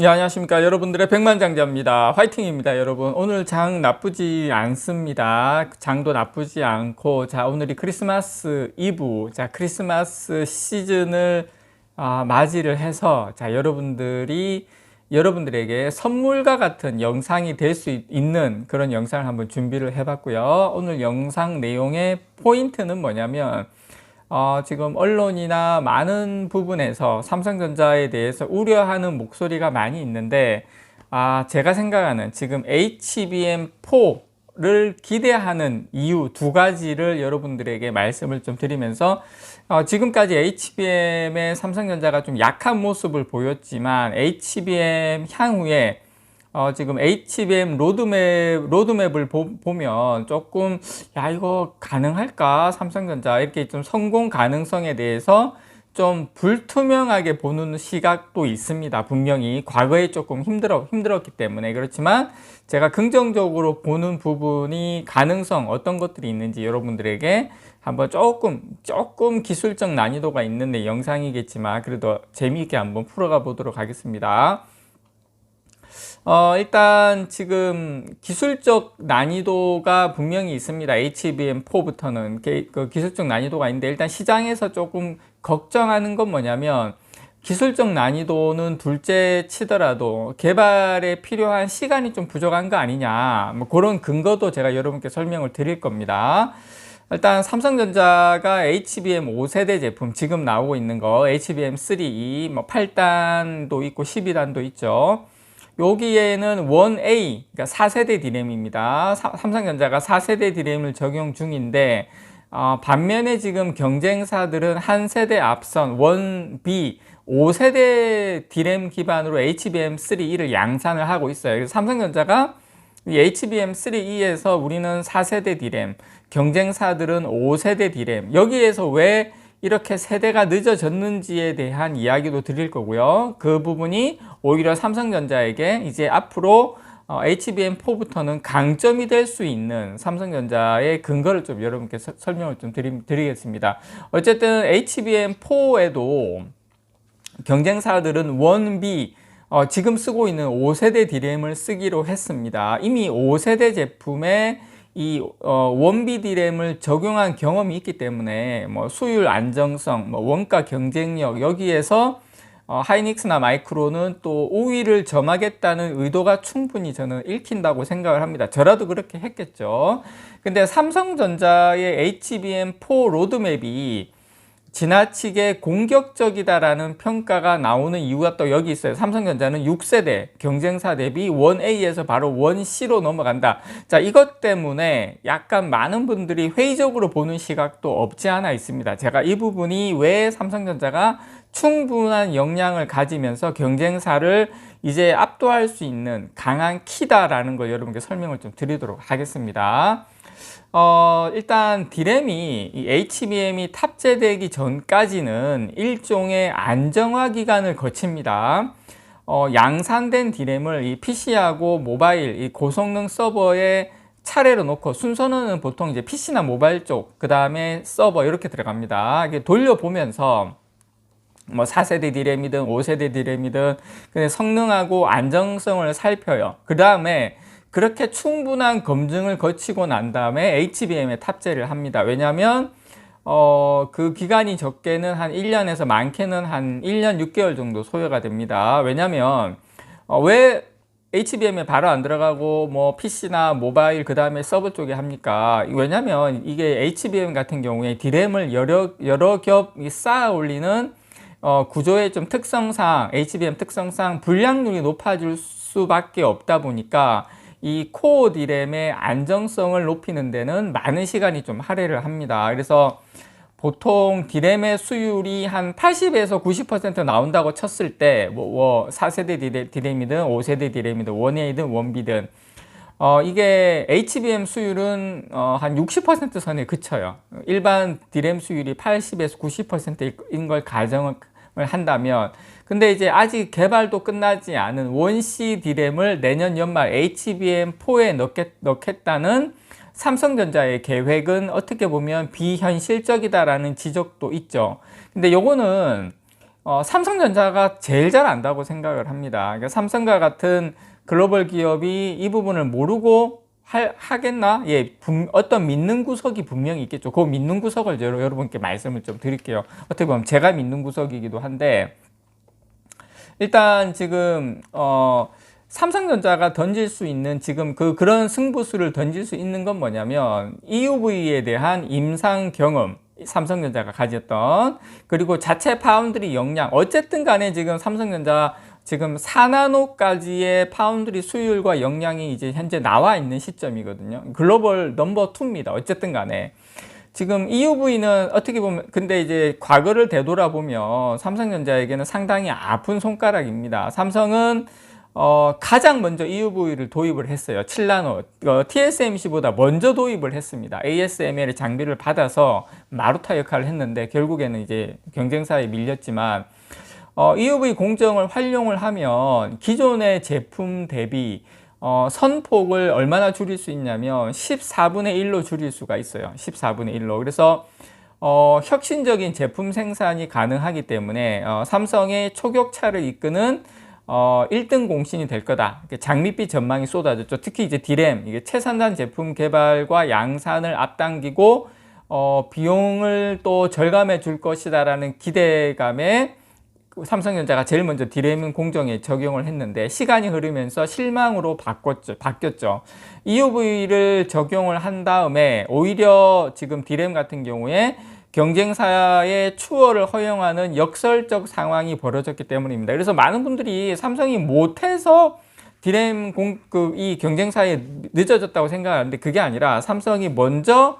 예, 안녕하십니까. 여러분들의 백만장자입니다. 화이팅입니다, 여러분. 오늘 장 나쁘지 않습니다. 장도 나쁘지 않고, 자, 오늘이 크리스마스 이브, 자, 크리스마스 시즌을 맞이를 해서, 자, 여러분들에게 선물과 같은 영상이 될 수 있는 그런 영상을 한번 준비를 해봤고요. 오늘 영상 내용의 포인트는 뭐냐면, 지금 언론이나 많은 부분에서 삼성전자에 대해서 우려하는 목소리가 많이 있는데, 제가 생각하는 지금 HBM4를 기대하는 이유 두 가지를 여러분들에게 말씀을 좀 드리면서, 지금까지 HBM의 삼성전자가 좀 약한 모습을 보였지만, HBM 향후에 지금 HBM 로드맵을 보면 조금, 이거 가능할까? 삼성전자. 이렇게 좀 성공 가능성에 대해서 좀 불투명하게 보는 시각도 있습니다. 분명히 과거에 조금 힘들었기 때문에. 그렇지만 제가 긍정적으로 보는 부분이 가능성, 어떤 것들이 있는지 여러분들에게 한번 조금 기술적 난이도가 있는 영상이겠지만 그래도 재미있게 한번 풀어가 보도록 하겠습니다. 일단 지금 기술적 난이도가 분명히 있습니다. HBM4부터는 그 기술적 난이도가 있는데, 일단 시장에서 조금 걱정하는 건 뭐냐면, 기술적 난이도는 둘째 치더라도 개발에 필요한 시간이 좀 부족한 거 아니냐, 뭐 그런 근거도 제가 여러분께 설명을 드릴 겁니다. 일단 삼성전자가 HBM 5세대 제품 지금 나오고 있는 거 HBM3E 뭐 8단도 있고 12단도 있죠. 여기에는 1A, 그러니까 4세대 D램입니다. 삼성전자가 4세대 D램을 적용 중인데, 반면에 지금 경쟁사들은 한 세대 앞선 1B, 5세대 D램 기반으로 HBM3E를 양산을 하고 있어요. 그래서 삼성전자가 이 HBM3E에서 우리는 4세대 D램, 경쟁사들은 5세대 D램, 여기에서 왜 이렇게 세대가 늦어졌는지에 대한 이야기도 드릴 거고요. 그 부분이 오히려 삼성전자에게 이제 앞으로 HBM4부터는 강점이 될 수 있는 삼성전자의 근거를 좀 여러분께 설명을 좀 드리겠습니다. 어쨌든 HBM4에도 경쟁사들은 1B, 지금 쓰고 있는 5세대 D램을 쓰기로 했습니다. 이미 5세대 제품에 이 원비 D램을 적용한 경험이 있기 때문에 뭐 수율 안정성, 뭐 원가 경쟁력, 여기에서 하이닉스나 마이크론은 또 우위를 점하겠다는 의도가 충분히 저는 읽힌다고 생각을 합니다. 저라도 그렇게 했겠죠. 근데 삼성전자의 HBM4 로드맵이 지나치게 공격적이다라는 평가가 나오는 이유가 또 여기 있어요. 삼성전자는 6세대 경쟁사 대비 1A에서 바로 1C로 넘어간다. 자, 이것 때문에 약간 많은 분들이 회의적으로 보는 시각도 없지 않아 있습니다. 제가 이 부분이 왜 삼성전자가 충분한 역량을 가지면서 경쟁사를 이제 압도할 수 있는 강한 키다라는 걸 여러분께 설명을 좀 드리도록 하겠습니다. 일단 D램이 이 HBM이 탑재되기 전까지는 일종의 안정화 기간을 거칩니다. 양산된 D램을 이 PC하고 모바일, 이 고성능 서버에 차례로 놓고 순서는 보통 이제 PC나 모바일 쪽, 그 다음에 서버 이렇게 들어갑니다. 이게 돌려보면서 뭐 4세대 D램이든 5세대 D램이든 그냥 성능하고 안정성을 살펴요. 그 다음에 그렇게 충분한 검증을 거치고 난 다음에 HBM에 탑재를 합니다. 왜냐하면 그 기간이 적게는 한 1년에서 많게는 한 1년 6개월 정도 소요가 됩니다. 왜냐하면 왜 HBM에 바로 안 들어가고 뭐 PC나 모바일 그 다음에 서버 쪽에 합니까? 왜냐하면 이게 HBM 같은 경우에 D램을 여러 겹 쌓아 올리는 구조의 좀 특성상, HBM 특성상 불량률이 높아질 수밖에 없다 보니까 이 코어 D램의 안정성을 높이는 데는 많은 시간이 좀 할애를 합니다. 그래서 보통 D램의 수율이 한 80에서 90% 나온다고 쳤을 때, 4세대 D램이든 5세대 D램이든 1A든 1B든, 이게 HBM 수율은 한 60% 선에 그쳐요. 일반 D램 수율이 80에서 90%인 걸 가정을 한다면, 근데 이제 아직 개발도 끝나지 않은 1C D램을 내년 연말 HBM4에 넣겠다는 삼성전자의 계획은 어떻게 보면 비현실적이다라는 지적도 있죠. 근데 요거는 삼성전자가 제일 잘 안다고 생각을 합니다. 그러니까 삼성과 같은 글로벌 기업이 이 부분을 모르고 하겠나? 예, 어떤 믿는 구석이 분명히 있겠죠. 그 믿는 구석을 여러분께 말씀을 좀 드릴게요. 어떻게 보면 제가 믿는 구석이기도 한데, 일단 지금 삼성전자가 던질 수 있는 지금 그런 승부수를 던질 수 있는 건 뭐냐면 EUV에 대한 임상 경험, 삼성전자가 가졌던, 그리고 자체 파운드리 역량, 어쨌든 간에 지금 삼성전자 지금 4나노까지의 파운드리 수율과 역량이 이제 현재 나와 있는 시점이거든요. 글로벌 넘버 2입니다. 어쨌든 간에 지금 EUV는 어떻게 보면, 근데 이제 과거를 되돌아보면 삼성전자에게는 상당히 아픈 손가락입니다. 삼성은 가장 먼저 EUV를 도입을 했어요. 7나노, TSMC보다 먼저 도입을 했습니다. ASML 장비를 받아서 마루타 역할을 했는데 결국에는 이제 경쟁사에 밀렸지만, EUV 공정을 활용을 하면 기존의 제품 대비 선폭을 얼마나 줄일 수 있냐면 14분의 1로 줄일 수가 있어요. 14분의 1로. 그래서 혁신적인 제품 생산이 가능하기 때문에 삼성의 초격차를 이끄는 1등 공신이 될 거다. 장밋빛 전망이 쏟아졌죠. 특히 이제 D램, 이게 최선단 제품 개발과 양산을 앞당기고 비용을 또 절감해 줄 것이다라는 기대감에 삼성전자가 제일 먼저 D램 공정에 적용을 했는데, 시간이 흐르면서 실망으로 바뀌었죠. EUV를 적용을 한 다음에 오히려 지금 D램 같은 경우에 경쟁사의 추월을 허용하는 역설적 상황이 벌어졌기 때문입니다. 그래서 많은 분들이 삼성이 못해서 D램 이 경쟁사에 늦어졌다고 생각하는데, 그게 아니라 삼성이 먼저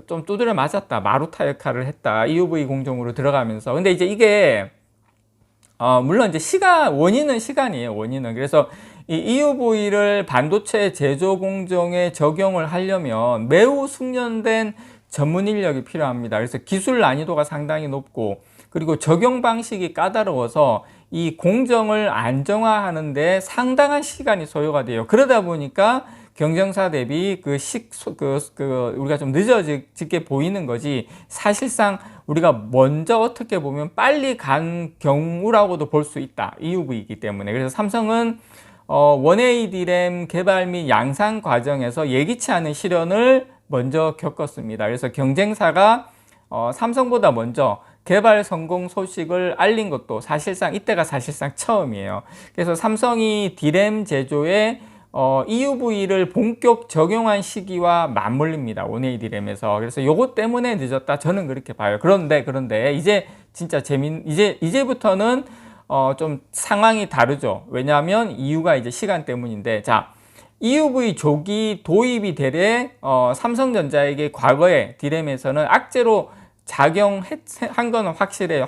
좀 두드려 맞았다, 마루타 역할을 했다, EUV 공정으로 들어가면서. 근데 이제 이게 물론 이제 원인은 시간이에요, 원인은. 그래서 이 EUV를 반도체 제조 공정에 적용을 하려면 매우 숙련된 전문 인력이 필요합니다. 그래서 기술 난이도가 상당히 높고, 그리고 적용 방식이 까다로워서 이 공정을 안정화하는데 상당한 시간이 소요가 돼요. 그러다 보니까 경쟁사 대비 우리가 좀 늦어지게 보이는 거지, 사실상 우리가 먼저 어떻게 보면 빨리 간 경우라고도 볼 수 있다, EUV이기 때문에. 그래서 삼성은 원A D램 개발 및 양산 과정에서 예기치 않은 시련을 먼저 겪었습니다. 그래서 경쟁사가 삼성보다 먼저 개발 성공 소식을 알린 것도 이때가 사실상 처음이에요. 그래서 삼성이 D램 제조에 EUV를 본격 적용한 시기와 맞물립니다, 원A D램에서. 그래서 요것 때문에 늦었다, 저는 그렇게 봐요. 그런데 이제 진짜 이제부터는 좀 상황이 다르죠. 왜냐하면 이유가 이제 시간 때문인데, 자, EUV 조기 도입이 되래 삼성전자에게 과거에 D램에서는 악재로 작용한 건 확실해요.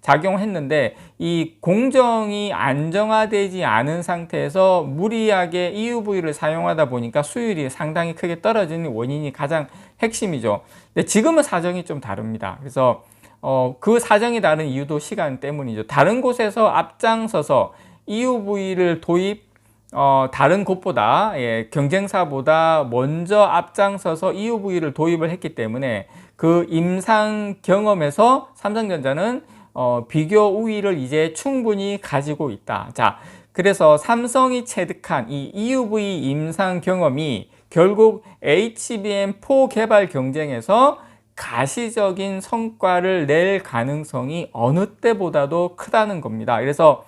작용했는데, 이 공정이 안정화되지 않은 상태에서 무리하게 EUV를 사용하다 보니까 수율이 상당히 크게 떨어지는 원인이 가장 핵심이죠. 근데 지금은 사정이 좀 다릅니다. 그래서 그 사정이 다른 이유도 시간 때문이죠. 다른 곳에서 앞장서서 EUV를 다른 곳보다, 경쟁사보다 먼저 앞장서서 EUV를 도입을 했기 때문에 그 임상 경험에서 삼성전자는 비교 우위를 이제 충분히 가지고 있다. 자, 그래서 삼성이 체득한 이 EUV 임상 경험이 결국 HBM4 개발 경쟁에서 가시적인 성과를 낼 가능성이 어느 때보다도 크다는 겁니다. 그래서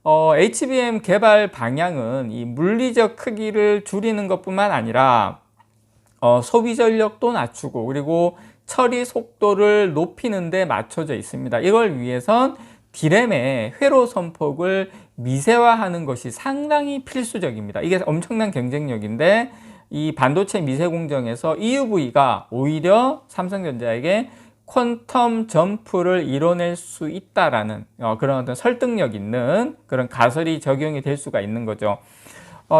HBM 개발 방향은 이 물리적 크기를 줄이는 것뿐만 아니라 소비 전력도 낮추고, 그리고 처리 속도를 높이는 데 맞춰져 있습니다. 이걸 위해선 D램의 회로 선폭을 미세화하는 것이 상당히 필수적입니다. 이게 엄청난 경쟁력인데, 이 반도체 미세 공정에서 EUV가 오히려 삼성전자에게 퀀텀 점프를 이뤄낼 수 있다라는 그런 어떤 설득력 있는 그런 가설이 적용이 될 수가 있는 거죠.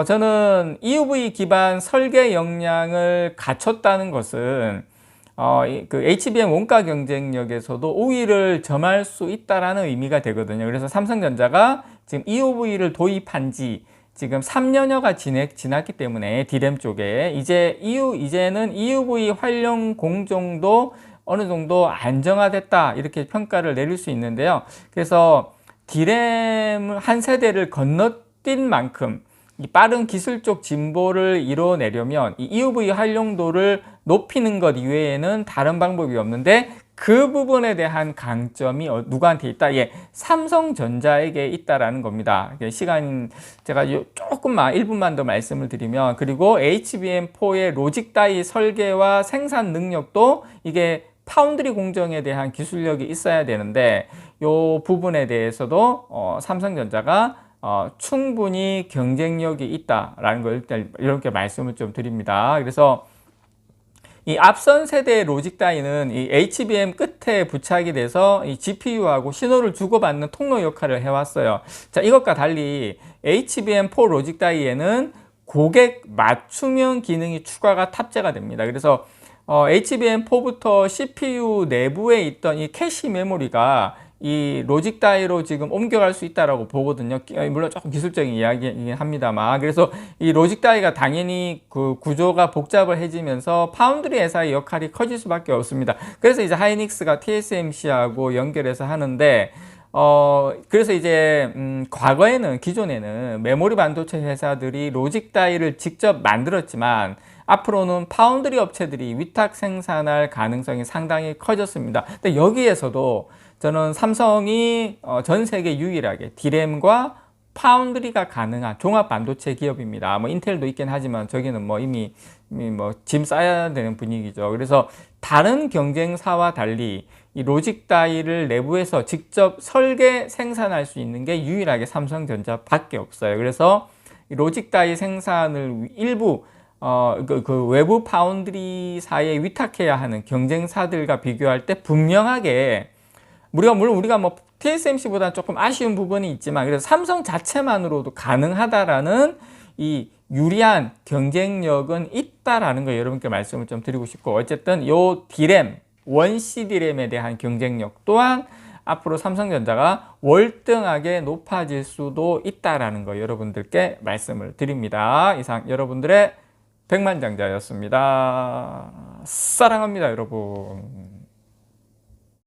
저는 EUV 기반 설계 역량을 갖췄다는 것은 그 HBM 원가 경쟁력에서도 우위를 점할 수 있다라는 의미가 되거든요. 그래서 삼성전자가 지금 EUV를 도입한 지 지금 3년여가 지났기 때문에 D램 쪽에 이제는 EUV 활용 공정도 어느 정도 안정화됐다 이렇게 평가를 내릴 수 있는데요. 그래서 D램 한 세대를 건너뛴 만큼 이 빠른 기술적 진보를 이뤄내려면 이 EUV 활용도를 높이는 것 이외에는 다른 방법이 없는데 그 부분에 대한 강점이 누구한테 있다? 예, 삼성전자에게 있다라는 겁니다. 시간 제가 조금만 1분만 더 말씀을 드리면, 그리고 HBM4의 로직 다이 설계와 생산 능력도 이게 파운드리 공정에 대한 기술력이 있어야 되는데 이 부분에 대해서도 삼성전자가 충분히 경쟁력이 있다라는 걸 일단 이렇게 말씀을 좀 드립니다. 그래서 이 앞선 세대의 로직 다이는 이 HBM 끝에 부착이 돼서 이 GPU하고 신호를 주고받는 통로 역할을 해왔어요. 자, 이것과 달리 HBM4 로직 다이에는 고객 맞춤형 기능이 추가가 탑재가 됩니다. 그래서 HBM4부터 CPU 내부에 있던 이 캐시 메모리가 이 로직 다이로 지금 옮겨갈 수 있다라고 보거든요. 물론 조금 기술적인 이야기이긴 합니다만, 그래서 이 로직 다이가 당연히 그 구조가 복잡해지면서 파운드리 회사의 역할이 커질 수밖에 없습니다. 그래서 이제 하이닉스가 TSMC하고 연결해서 하는데, 그래서 이제 과거에는, 기존에는 메모리 반도체 회사들이 로직 다이를 직접 만들었지만 앞으로는 파운드리 업체들이 위탁 생산할 가능성이 상당히 커졌습니다. 근데 여기에서도 저는 삼성이 전 세계 유일하게 D램과 파운드리가 가능한 종합 반도체 기업입니다. 뭐 인텔도 있긴 하지만 저기는 뭐 이미 뭐 짐 싸야 되는 분위기죠. 그래서 다른 경쟁사와 달리 이 로직 다이를 내부에서 직접 설계 생산할 수 있는 게 유일하게 삼성전자밖에 없어요. 그래서 이 로직 다이 생산을 일부 그 외부 파운드리사에 위탁해야 하는 경쟁사들과 비교할 때 분명하게 물론 우리가 뭐 TSMC보다 조금 아쉬운 부분이 있지만 그래서 삼성 자체만으로도 가능하다라는 이 유리한 경쟁력은 있다라는 거 여러분께 말씀을 좀 드리고 싶고, 어쨌든 요 D램, 원C D램에 대한 경쟁력 또한 앞으로 삼성전자가 월등하게 높아질 수도 있다라는 거 여러분들께 말씀을 드립니다. 이상 여러분들의 백만장자였습니다. 사랑합니다, 여러분.